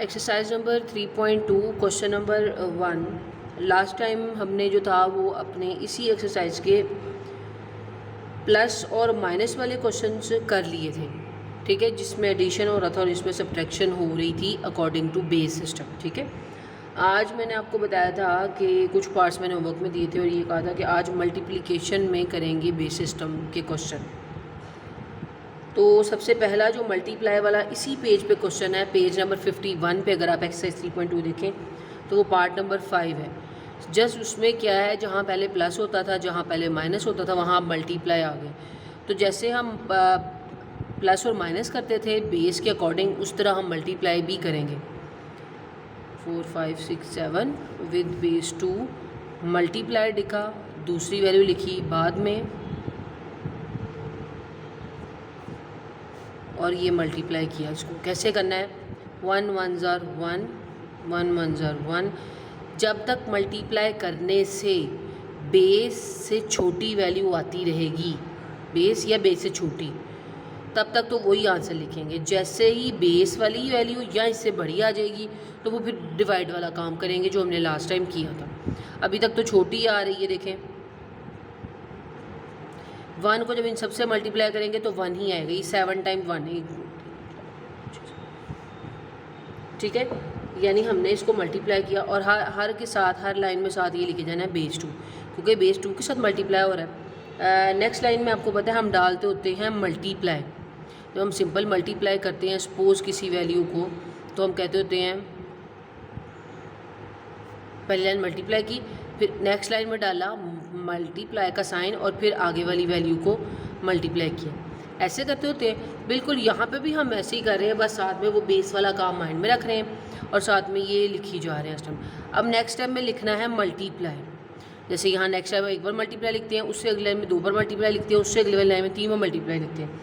Exercise number 3.2 question number 1। Last time हमने जो था वो अपने इसी एक्सरसाइज के प्लस और माइनस वाले क्वेश्चंस कर लिए थे, ठीक है, जिसमें एडिशन हो रहा था और इसमें सब्ट्रैक्शन हो रही थी अकॉर्डिंग टू बेस सिस्टम। ठीक है, आज मैंने आपको बताया था कि कुछ पार्ट्स मैंने होमवर्क में दिए थे और ये कहा था कि आज मल्टीप्लिकेशन में करेंगे बेस सिस्टम के क्वेश्चन। तो सबसे पहला जो मल्टीप्लाई वाला इसी पेज पे क्वेश्चन है, पेज नंबर 51 पे अगर आप एक्सरसाइज 3.2 देखें तो वो पार्ट नंबर 5 है। जस्ट उसमें क्या है, जहाँ पहले प्लस होता था, जहाँ पहले माइनस होता था, वहाँ मल्टीप्लाई आ गए। तो जैसे हम प्लस और माइनस करते थे बेस के अकॉर्डिंग, उस तरह हम मल्टीप्लाई भी करेंगे। 4 5 6 7 विद बेस 2 मल्टीप्लाई लिखा, दूसरी वैल्यू लिखी बाद में, और ये मल्टीप्लाई किया। इसको कैसे करना है, 1 1 ज़ार 1 1 1 ज़ार 1। जब तक मल्टीप्लाई करने से बेस से छोटी वैल्यू आती रहेगी, बेस या बेस से छोटी, तब तक तो वही आंसर लिखेंगे। जैसे ही बेस वाली वैल्यू या इससे बड़ी आ जाएगी तो वो फिर डिवाइड वाला काम करेंगे जो हमने लास्ट टाइम किया था। अभी तक तो छोटी आ रही है, देखें 1 को जब इन सबसे मल्टीप्लाई करेंगे तो 1 ही आएगा। ये 7 टाइम 1, ठीक है, यानी हमने इसको मल्टीप्लाई किया और हर के साथ, हर लाइन में साथ ये लिखे जाना है बेस 2, क्योंकि बेस 2 के साथ मल्टीप्लाई हो रहा है। नेक्स्ट लाइन में आपको पता है हम डालते होते हैं मल्टीप्लाई। जब हम सिंपल मल्टीप्लाई करते हैं सपोज किसी वैल्यू को, तो हम कहते होते हैं पहली लाइन मल्टीप्लाई की, फिर नेक्स्ट लाइन में डाला मल्टीप्लाई का साइन और फिर आगे वाली वैल्यू को मल्टीप्लाई किया। ऐसे करते होते हैं। बिल्कुल यहाँ पे भी हम ऐसे ही कर रहे हैं, बस साथ में वो बेस वाला काम माइंड में रख रहे हैं और साथ में ये लिखी जा रहे हैं इस टाइम। अब नेक्स्ट टाइम में लिखना है मल्टीप्लाई। जैसे यहाँ नेक्स्ट टाइम एक बार मल्टीप्लाई लिखते हैं, उससे अगले लाइन में 2 बार मल्टीप्लाई लिखते हैं, उससे अगले लाइन में 3 बार मल्टीप्लाई लिखते हैं।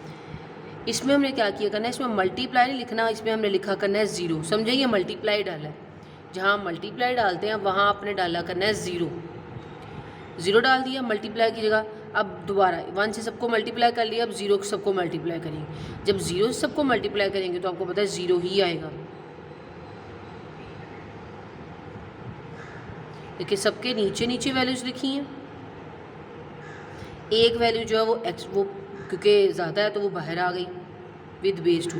इसमें हमने क्या किया करना है, इसमें मल्टीप्लाई नहीं लिखना, इसमें हमने लिखा करना है 0। समझे, ये मल्टीप्लाई डाला है, जहाँ मल्टीप्लाई डालते हैं वहाँ आपने डाला करना है 0। 0 डाल दिया मल्टीप्लाई की जगह। अब दोबारा 1 से सबको मल्टीप्लाई कर लिया, अब 0 से सबको मल्टीप्लाई करेंगे। जब 0 से सबको मल्टीप्लाई करेंगे तो आपको पता है 0 ही आएगा। देखिए सबके नीचे नीचे वैल्यूज लिखी हैं। एक वैल्यू जो है वो क्योंकि ज़्यादा है तो वो बाहर आ गई विद बेस 2।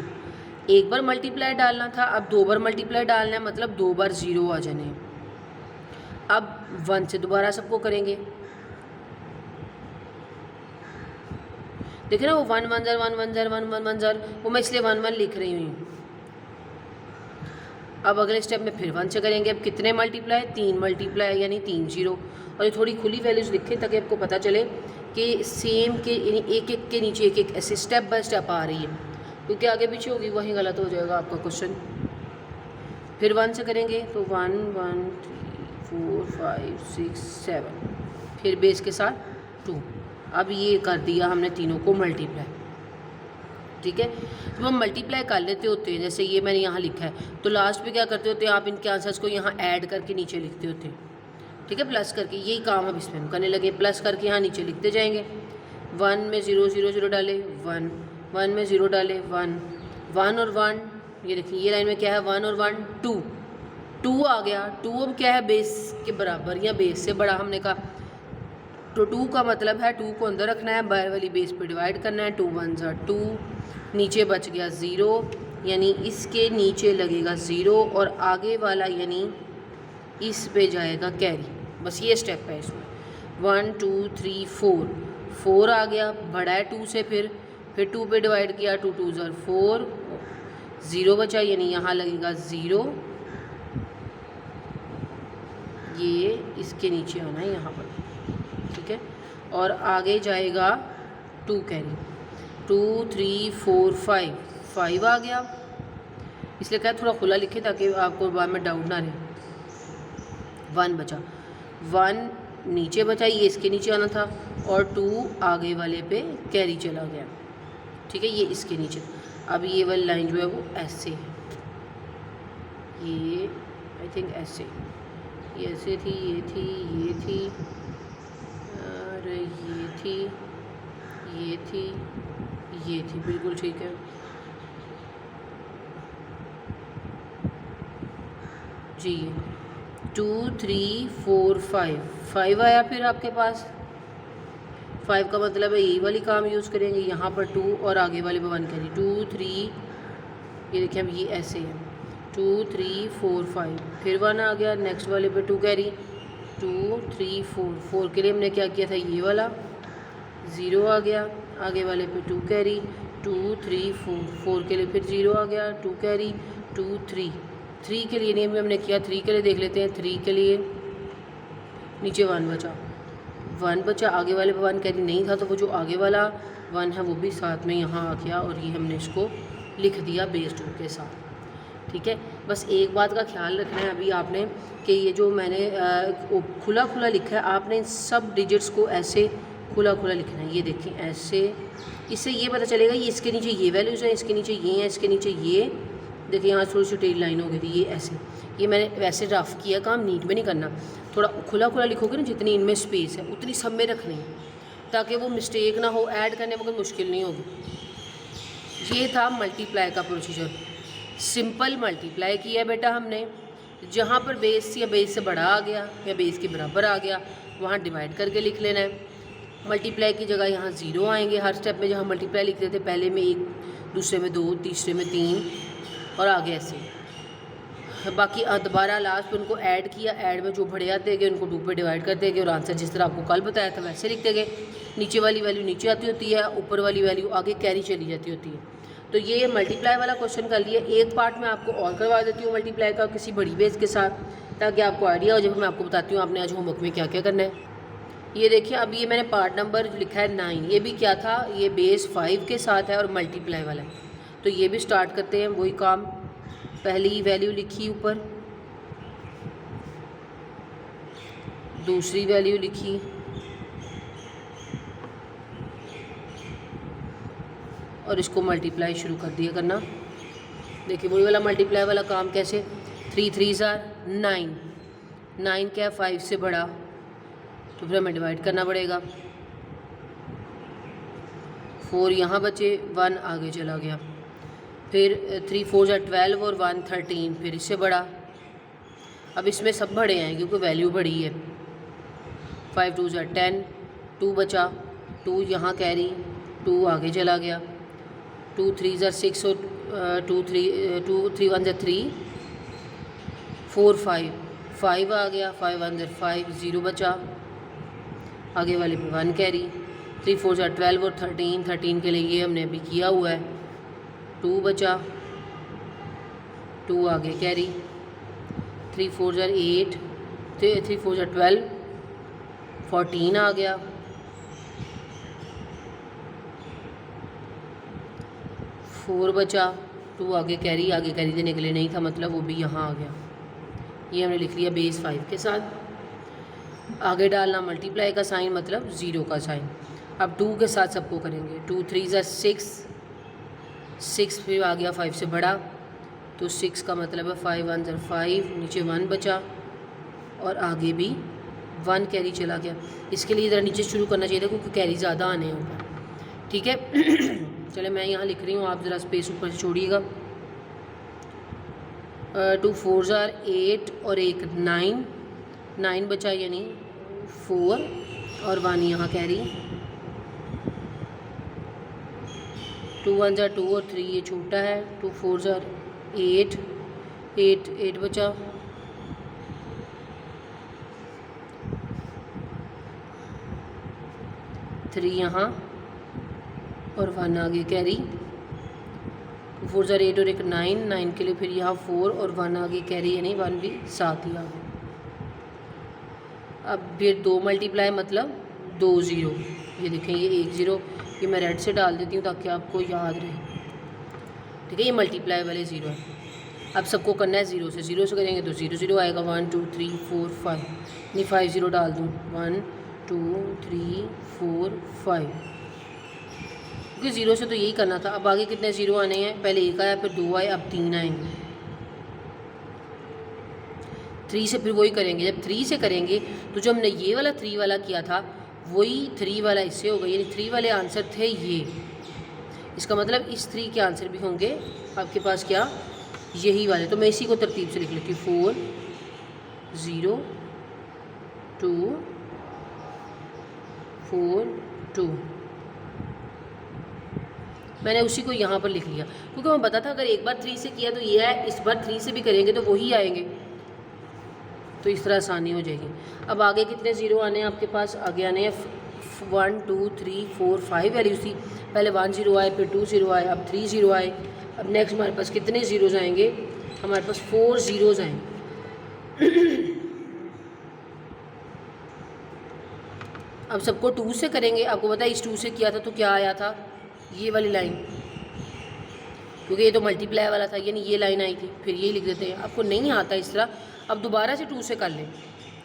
एक बार मल्टीप्लाई डालना था, अब 2 बार मल्टीप्लाई डालना है, मतलब 2 बार 0 आ जाने। अब 1 से दोबारा सबको करेंगे। देखे ना वो 1 1 ज़ार 1 1 ज़ार 1 1 1 ज़ार, वो मैं इसलिए 1 1 लिख रही हूँ। अब अगले स्टेप में फिर 1 से करेंगे। अब कितने मल्टीप्लाई, 3 मल्टीप्लाई, यानी 3 0। और ये थोड़ी खुली वैल्यूज लिखें ताकि आपको पता चले कि सेम के एक एक के नीचे एक एक ऐसे स्टेप बाय स्टेप आ रही है, क्योंकि आगे पीछे होगी वहीं गलत हो जाएगा आपका क्वेश्चन। फिर 1 से करेंगे तो 1 1 3 4 5 6 7, फिर बेस के साथ 2। अब ये कर दिया हमने तीनों को मल्टीप्लाई, ठीक है। तो हम मल्टीप्लाई कर लेते होते हैं, जैसे ये मैंने यहाँ लिखा है, तो लास्ट पे क्या करते होते हैं, आप इनके आंसर्स को यहाँ ऐड करके नीचे लिखते होते हैं, ठीक है, प्लस करके। यही काम अब इसमें हम करने लगे, प्लस करके यहाँ नीचे लिखते जाएंगे। 1 में 0 0 0 डाले 1, 1 में 0 डाले 1, 1 और 1, ये देखिए ये लाइन में क्या है, 1 और 1 2, 2 आ गया। 2 अब क्या है, बेस के बराबर या बेस से बड़ा हमने कहा, तो 2 का मतलब है 2 को अंदर रखना है, बाहर वाली बेस पे डिवाइड करना है। 2 1 ज़ार 2, नीचे बच गया 0, यानी इसके नीचे लगेगा 0 और आगे वाला यानी इस पे जाएगा कैरी। बस ये स्टेप है इसमें। 1 2 3 4, 4 आ गया, बड़ा है 2 से, फिर 2 पे डिवाइड किया, 2 2 ज़ार 4, 0 बचा, यानी यहाँ लगेगा 0, ये इसके नीचे आना है यहाँ पर, ठीक है। और आगे जाएगा 2 कैरी, 2 3 4 5, 5 आ गया, इसलिए क्या थोड़ा खुला लिखे ताकि आपको बाद में डाउट ना रहे। 1 बचा, 1 नीचे बचा, ये इसके नीचे आना था, और 2 आगे वाले पे कैरी चला गया, ठीक है, ये इसके नीचे। अब ये वाली लाइन जो है वो ऐसे है, ये आई थिंक ऐसे, ये ऐसे थी, ये थी, ये थी, और ये थी, ये थी, ये थी, बिल्कुल ठीक है। जी 2 3 4 5 5 आया फिर आपके पास। 5 का मतलब है यही वाली काम यूज़ करेंगे, यहाँ पर 2 और आगे वाले पे 1 कैरी 2 3, ये देखिए अब ये ऐसे है 2 3 4 5, फिर 1 आ गया, नेक्स्ट वाले पे 2 कैरी 2 3 4, 4 के लिए हमने क्या किया था ये वाला 0 आ गया, आगे वाले पे 2 कैरी 2 3 4, 4 के लिए फिर 0 आ गया 2 कैरी 2 3, 3 के लिए नहीं हमने किया, 3 के लिए देख लेते हैं, 3 के लिए नीचे 1 बचा, 1 बचा, आगे वाले पे 1 कैरी नहीं था तो वो जो आगे वाला 1 है वो भी साथ में यहाँ आ गया और ये हमने इसको लिख दिया बेस 2 के साथ। ठीक है, बस एक बात का ख्याल रखना है अभी आपने कि ये जो मैंने खुला खुला लिखा है आपने इन सब डिजिट्स को ऐसे खुला खुला लिखना है। ये देखें ऐसे, इससे ये पता चलेगा ये इसके नीचे ये वैल्यूज़ हैं, इसके नीचे ये हैं, इसके नीचे ये, देखिए यहाँ थोड़ी सी टेढ़ी लाइन हो गई थी, ये ऐसे, ये मैंने वैसे रफ़ किया, काम नीट में नहीं करना, थोड़ा खुला खुला लिखोगे ना, जितनी इनमें स्पेस है उतनी सब में रखनी है ताकि वो मिस्टेक ना हो, ऐड करने में कोई मुश्किल नहीं होगी। ये था मल्टीप्लाई का प्रोसीजर, सिंपल मल्टीप्लाई किया बेटा हमने, जहाँ पर बेस या बेस से बड़ा आ गया या बेस के बराबर आ गया वहाँ डिवाइड करके लिख लेना है। मल्टीप्लाई की जगह यहाँ 0 आएंगे हर स्टेप में, जहाँ मल्टीप्लाई लिखते थे पहले में 1, दूसरे में 2, तीसरे में 3 और आगे ऐसे। बाकी दोबारा लास्ट में उनको ऐड किया, ऐड में जो बड़े आते गए उनको 2 पे डिवाइड करते गए और आंसर जिस तरह आपको कल बताया था वैसे लिखते गए। नीचे वाली वैल्यू नीचे आती होती है, ऊपर वाली वैल्यू आगे कैरी चली जाती होती है। तो ये मल्टीप्लाई वाला क्वेश्चन कर लिए। एक पार्ट में आपको और करवा देती हूँ मल्टीप्लाई का किसी बड़ी बेस के साथ, ताकि आपको आइडिया हो जब मैं आपको बताती हूँ आपने आज होमवर्क में क्या क्या करना है। ये देखिए अब ये मैंने पार्ट नंबर लिखा है 9, ये भी क्या था, ये बेस 5 के साथ है और मल्टीप्लाई वाला है। तो ये भी स्टार्ट करते हैं वही काम, पहली वैल्यू लिखी ऊपर, दूसरी वैल्यू लिखी, और इसको मल्टीप्लाई शुरू कर दिया करना। देखिए वही वाला मल्टीप्लाई वाला काम कैसे, 3 3 9, 9 क्या 5 से बड़ा, तो फिर हमें डिवाइड करना पड़ेगा। 4 यहाँ बचे, 1 आगे चला गया, फिर 3 4 12 और 1 13, फिर इससे बड़ा। अब इसमें सब बड़े हैं क्योंकि वैल्यू बड़ी है। 5 2 10, 2 बचा, 2 यहाँ कैरी, 2 आगे चला गया, 2 3 6 और 2 3 1 3, 4 5, 5 आ गया, 5 1 5, 0 बचा, आगे वाले पे 1 कैरी, 3 4 12 और 13, 13 के लिए ये हमने अभी किया हुआ है, 2 बचा, 2 आगे कैरी, 3 4 8, 3 4 12, 14 आ गया, 4 बचा, 2 आगे कैरी देने के लिए नहीं था मतलब वो भी यहाँ आ गया। ये हमने लिख लिया बेस 5 के साथ। आगे डालना मल्टीप्लाई का साइन मतलब 0 का साइन। अब 2 के साथ सबको करेंगे, 2 3 6, 6 फिर आ गया 5 से बड़ा, तो 6 का मतलब है 5 1 5, नीचे 1 बचा और आगे भी 1 कैरी चला गया। इसके लिए ज़रा नीचे शुरू करना चाहिए था क्योंकि कैरी ज़्यादा आने हैं ऊपर। ठीक है चले मैं यहाँ लिख रही हूँ, आप ज़रा स्पेस ऊपर से छोड़िएगा। 2 4 8 और एक 9, 9 बचा यानी 4 और 1 यहाँ कैरी, 2 1 2 और 3 ये छोटा है, 2 4 8, 8 बचा, 3 यहाँ और 1 आगे कैरी, 2 4 8 और एक 9, 9 के लिए फिर यहाँ 4 और 1 आगे कैरी यानी 1 भी साथ ही आ गया। अब फिर 2 मल्टीप्लाई मतलब 2 0, ये देखें ये 1 0, ये मैं रेड से डाल देती हूँ ताकि आपको याद रहे। ठीक है ये मल्टीप्लाई वाले 0 है। अब सबको करना है 0 से, 0 से करेंगे तो 0 0 आएगा, 1 2 3 4 5, नहीं 5 0 डाल दूँ, 1 2 3 4 5, क्योंकि 0 से तो यही करना था। अब आगे कितने 0 आने हैं, पहले 1 आया फिर 2 आए, अब 3 आएंगे। 3 से फिर वही करेंगे, जब 3 से करेंगे तो जो हमने ये वाला 3 वाला किया था वही 3 वाला इससे होगा, यानी 3 वाले आंसर थे ये। इसका मतलब इस 3 के आंसर भी होंगे आपके पास क्या, यही वाले। तो मैं इसी को तरतीब से लिख लेती हूँ, 4 0 2 4 2। मैंने उसी को यहाँ पर लिख लिया क्योंकि मैं पता था अगर एक बार 3 से किया तो ये है, इस बार 3 से भी करेंगे तो वही आएंगे, तो इस तरह आसानी हो जाएगी। अब आगे कितने ज़ीरो आने हैं आपके पास? आगे आने हैं 1 2 3 4 5 वैल्यूज थी, पहले 1 0 आए, फिर 2 0 आए, अब 3 0 आए। अब नेक्स्ट हमारे पास कितने ज़ीरोज़ आएंगे? हमारे पास 4 ज़ीरोज़ आएंगे। अब सबको 2 से करेंगे। आपको पता है इस 2 से किया था तो क्या आया था? ये वाली लाइन, क्योंकि ये तो मल्टीप्लाई वाला था, यानी ये लाइन आई थी, फिर ये लिख देते हैं। आपको नहीं आता इस तरह, अब दोबारा से 2 से कर लें,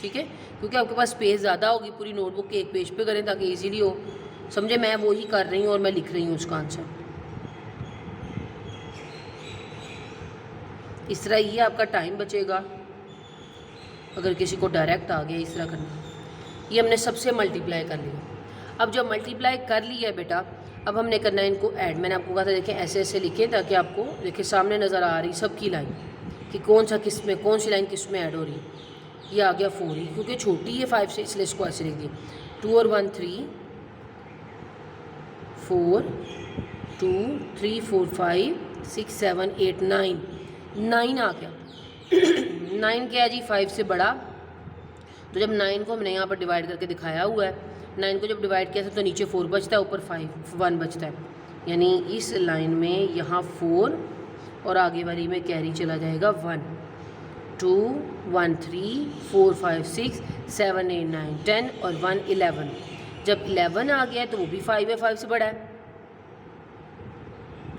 ठीक है, क्योंकि आपके पास स्पेस ज़्यादा होगी। पूरी नोटबुक के एक पेज पे करें ताकि इजीली हो। समझे, मैं वो ही कर रही हूँ और मैं लिख रही हूँ उसका आंसर। इस तरह ये आपका टाइम बचेगा अगर किसी को डायरेक्ट आ गया इस तरह करना। ये हमने सबसे मल्टीप्लाई कर लिया। अब जब मल्टीप्लाई कर लिया बेटा, अब हमने करना है इनको ऐड। मैंने आपको कहा था देखें ऐसे ऐसे लिखें ताकि आपको देखिए सामने नज़र आ रही सबकी लाइन कि कौन सा किस में, कौन सी लाइन किस में ऐड हो रही है। ये आ गया 4 ही, क्योंकि छोटी है 5 से इसलिए इसको ऐसे लिख दी। 2 और 1 3 4 2 3 4 5 6 7 8 9 9 आ गया। 9 क्या है जी? 5 से बड़ा। तो जब 9 को हमने यहाँ पर डिवाइड करके दिखाया हुआ है, 9 को जब डिवाइड किया था तो नीचे 4 बचता है, ऊपर 1 बचता है, यानी इस लाइन में यहाँ 4 और आगे वाली में कैरी चला जाएगा 1 2 1 3 4 5 6 7 8 9 10 और 1 11। जब 11 आ गया है तो वो भी 5 है, 5 से बड़ा है।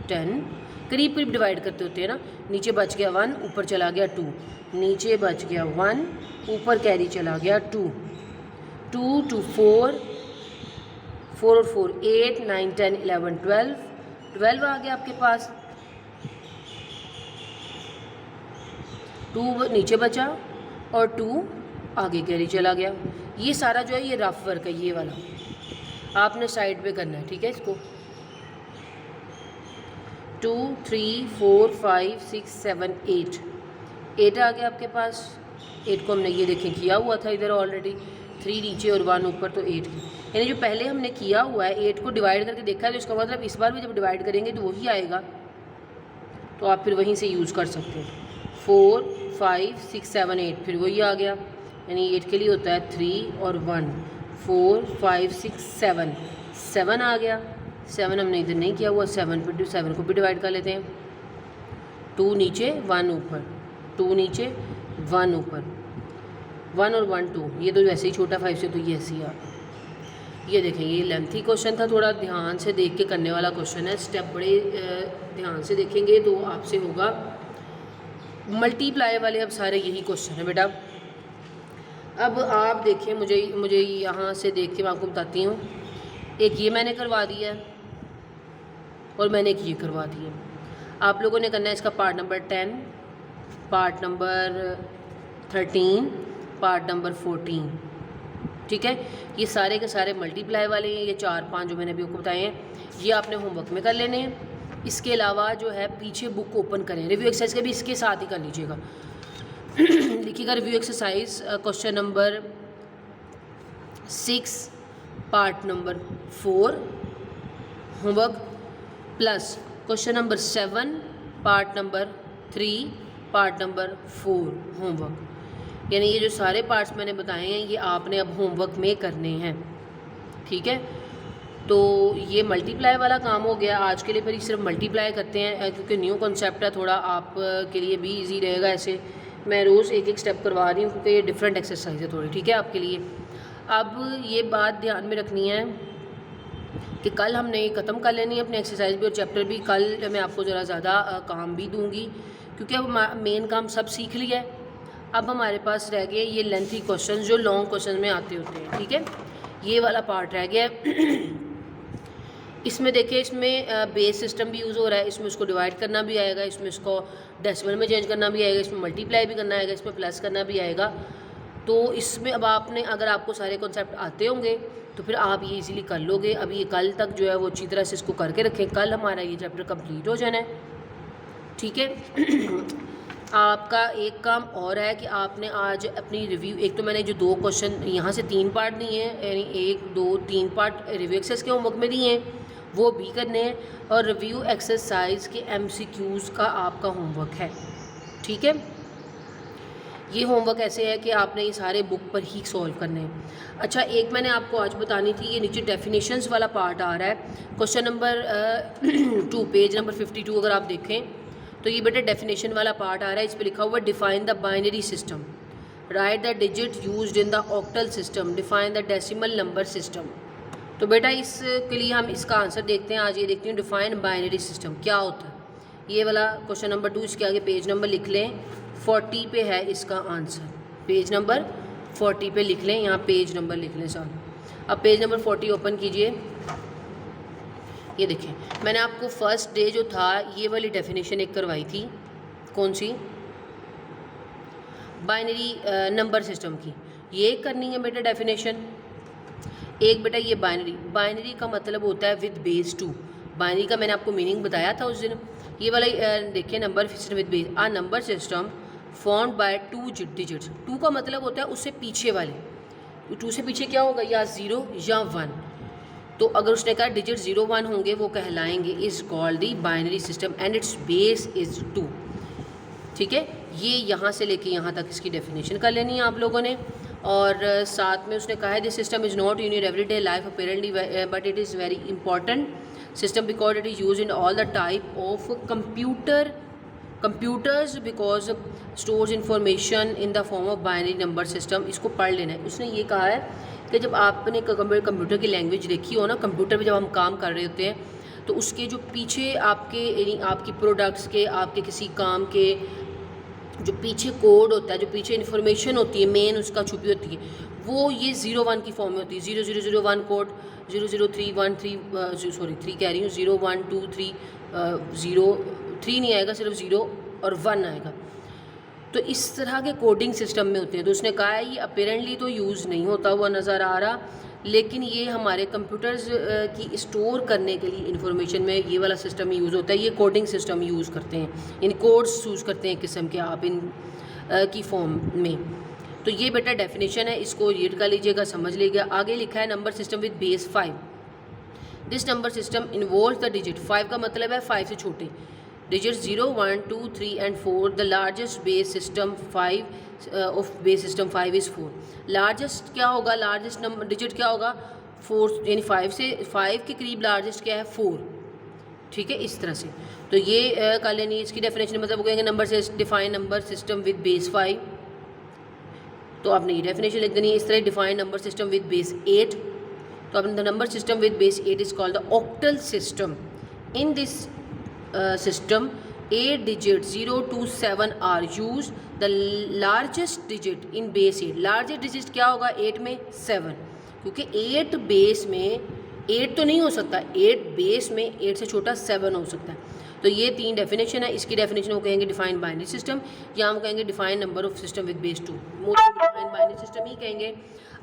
10 करीब करीब डिवाइड करते होते हैं ना। नीचे बच गया 1, ऊपर चला गया 2, नीचे बच गया 1, ऊपर कैरी चला गया 2 2 2 4 4 और 4 8 9 10 11 12 12 आ गया आपके पास। 2 नीचे बचा और 2 आगे कैरी चला गया। ये सारा जो है ये रफ वर्क है, ये वाला आपने साइड पे करना है, ठीक है। इसको 2 3 4 5 6 7 8 8 आ गया आपके पास। 8 को हमने ये देखें किया हुआ था इधर ऑलरेडी, 3 नीचे और 1 ऊपर, तो 8 की, यानी जो पहले हमने किया हुआ है 8 को डिवाइड करके देखा है, तो इसका मतलब इस बार भी जब डिवाइड करेंगे तो वही आएगा, तो आप फिर वहीं से यूज़ कर सकते हैं। 4 5 6 7 8 फिर वही आ गया, यानी 8 के लिए होता है 3 और 1 4 5 6 7 7 आ गया। 7 हमने इधर नहीं किया हुआ, 7 को भी डिवाइड कर लेते हैं। 2 नीचे 1 ऊपर, 2 नीचे 1 ऊपर, 1 और 1 2, ये तो वैसे ही छोटा 5 से, तो ये ऐसे ही आ गया। ये देखें ये लेंथी क्वेश्चन था, थोड़ा ध्यान से देख के करने वाला क्वेश्चन है। स्टेप बड़े ध्यान से देखेंगे तो आपसे होगा। मल्टीप्लाई वाले अब सारे यही क्वेश्चन है बेटा। अब आप देखें, मुझे यहाँ से देख के मैं आपको बताती हूँ। एक ये मैंने करवा दिया है और मैंने एक ये करवा दिया। आप लोगों ने करना है इसका part number 10, part number 13, part number 14, ठीक है। ये सारे के सारे मल्टीप्लाई वाले हैं। ये 4-5 जो मैंने अभी आपको बताए हैं, ये आपने होमवर्क में कर लेने हैं। इसके अलावा जो है पीछे बुक ओपन करें, रिव्यू एक्सरसाइज के भी इसके साथ ही कर लीजिएगा। लिखिएगा review exercise question number 6 part number 4 homework, plus question number 7 part number 3 part number 4 homework. यानी ये जो सारे पार्ट्स मैंने बताए हैं ये आपने अब होमवर्क में करने हैं, ठीक है। तो ये मल्टीप्लाई वाला काम हो गया आज के लिए। फिर सिर्फ मल्टीप्लाई करते हैं क्योंकि न्यू कॉन्सेप्ट है, थोड़ा आप के लिए भी इजी रहेगा। ऐसे मैं रोज़ एक एक स्टेप करवा रही हूँ क्योंकि ये डिफरेंट एक्सरसाइज है थोड़ी, ठीक है, आपके लिए। अब ये बात ध्यान में रखनी है कि कल हमने ख़त्म कर लेनी है अपनी एक्सरसाइज भी और चैप्टर भी। कल मैं आपको ज़रा ज़्यादा काम भी दूँगी क्योंकि अब मेन काम सब सीख लिया है। अब हमारे पास रह गए ये लेंथी क्वेश्चन जो लॉन्ग क्वेश्चन में आते होते हैं, ठीक है। ये वाला पार्ट रह गया। इसमें देखिए, इसमें बेस सिस्टम भी यूज़ हो रहा है, इसमें इसको डिवाइड करना भी आएगा, इसमें इसको डेसिमल में चेंज करना भी आएगा, इसमें मल्टीप्लाई भी करना आएगा, इसमें प्लस करना भी आएगा। तो इसमें अब आपने, अगर आपको सारे कॉन्सेप्ट आते होंगे तो फिर आप ये इजीली कर लोगे। अब ये कल तक जो है वो अच्छी तरह से इसको करके रखें, कल हमारा ये चैप्टर कंप्लीट हो जाना है, ठीक है। आपका एक काम और है कि आपने आज अपनी रिव्यू, एक तो मैंने जो 2 क्वेश्चन यहाँ से 3 पार्ट दिए हैं, यानी 1 2 3 पार्ट रिव्यू एक्सरसाइज के होमवर्क में दिए हैं, वो भी करने हैं, और रिव्यू एक्सरसाइज के MCQs का आपका होमवर्क है। ठीक है, ये होमवर्क ऐसे है कि आपने ये सारे बुक पर ही सॉल्व करने हैं। अच्छा, एक मैंने आपको आज बतानी थी, ये नीचे डेफिनेशंस वाला पार्ट आ रहा है, क्वेश्चन नंबर 2 पेज नंबर 52 अगर आप देखें तो ये बेटा डेफिनेशन वाला पार्ट आ रहा है। इस पर लिखा हुआ define the binary system, right the digit used in the octal system, define the decimal number system. तो बेटा इसके लिए हम इसका आंसर देखते हैं। आज ये देखते हैं डिफाइन बाइनरी सिस्टम क्या होता है। ये वाला क्वेश्चन नंबर 2, इसके आगे पेज नंबर लिख लें, 40 पे है इसका आंसर, पेज नंबर 40 पे लिख लें, यहाँ पेज नंबर लिख लें साहब। अब पेज नंबर 40 ओपन कीजिए। ये देखें, मैंने आपको फर्स्ट डे जो था ये वाली डेफिनेशन एक करवाई थी, कौन सी, बाइनरी नंबर सिस्टम की, ये करनी है बेटा डेफिनेशन। एक बेटा ये बाइनरी का मतलब होता है विद बेस 2। बाइनरी का मैंने आपको मीनिंग बताया था उस दिन। ये वाला देखिए, number system with base, a number system formed by 2 digits. 2 का मतलब होता है उससे पीछे वाले, 2 से पीछे क्या होगा, या 0 या 1। तो अगर उसने कहा डिजिट 0 1 होंगे वो कहलाएंगे is called the binary system and it's base is 2। ठीक है, ये यहाँ से लेके यहाँ तक इसकी डेफिनेशन कर लेनी है आप लोगों ने। और साथ में उसने कहा है this system is not in your everyday life apparently, but it is very important system because it is use in all the type of computers because stores information in the form of binary number system. इसको पढ़ लेना है। उसने ये कहा है कि जब आपने कंप्यूटर की लैंग्वेज देखी हो ना, कंप्यूटर पे जब हम काम कर रहे होते हैं तो उसके जो पीछे आपके, यानी आपकी प्रोडक्ट्स के, आपके किसी काम के जो पीछे कोड होता है, जो पीछे इन्फॉर्मेशन होती है मेन उसका छुपी होती है, वो ये 0 1 की फॉर्म में होती है। 0 0 0 1 कोड, 0 0 3 1 3 सॉरी 3 कह रही हूँ, 0 1 2 3 0 3 नहीं आएगा, सिर्फ 0 और 1 आएगा। तो इस तरह के कोडिंग सिस्टम में होते हैं। तो उसने कहा है ये अपेरेंटली तो यूज़ नहीं होता हुआ नज़र आ रहा, लेकिन ये हमारे कंप्यूटर्स की स्टोर करने के लिए इंफॉर्मेशन में ये वाला सिस्टम यूज़ होता है। ये कोडिंग सिस्टम यूज़ करते हैं, इन कोड्स यूज़ करते हैं किस्म के आप इन की फॉर्म में। तो ये बेटा डेफिनेशन है, इसको रीड कर लीजिएगा, समझ लीजिएगा। आगे लिखा है number system with base 5। This number system involves the digit 5 का मतलब है 5 से छोटे digit 0 1 2 3 and 4। The largest base system 5 of base system 5 is 4। Largest क्या होगा, लार्जेस्ट नंबर डिजिट क्या होगा, 4, यानी 5 से 5 के करीब लार्जेस्ट क्या है, 4। ठीक है, इस तरह से। तो ये कर लेनी इसकी डेफिनेशन, मतलब वो कहेंगे नंबर से define number system with base 5। तो आपने ये डेफिनेशन लिख देनी है। इस तरह define number system with base 8। तो आपने the number system with base 8 is called the octal system. In this system 8 digits 0 to 7 are used. The largest digit in base 8, largest digit क्या होगा 8 में 7, क्योंकि 8 बेस में 8 तो नहीं हो सकता, 8 बेस में 8 से छोटा 7 हो सकता है। तो ये 3 डेफिनेशन है। इसकी डेफिनेशन वो कहेंगे डिफाइन बाइनरी सिस्टम, या हम कहेंगे define number of system with base 2, mostly define binary system ही कहेंगे।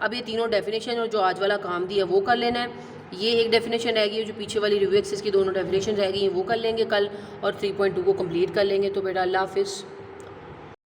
अब ये तीनों डेफिनेशन और जो आज वाला काम दिया वो कर लेना है। ये एक डेफिनेशन रहेगी, जो पीछे वाली रिव्यू एक्सेस की दोनों डेफिनेशन रहेगी वो कर लेंगे कल, और 3.2 को कंप्लीट कर लेंगे। तो बेटा अल्लाह हाफिज़।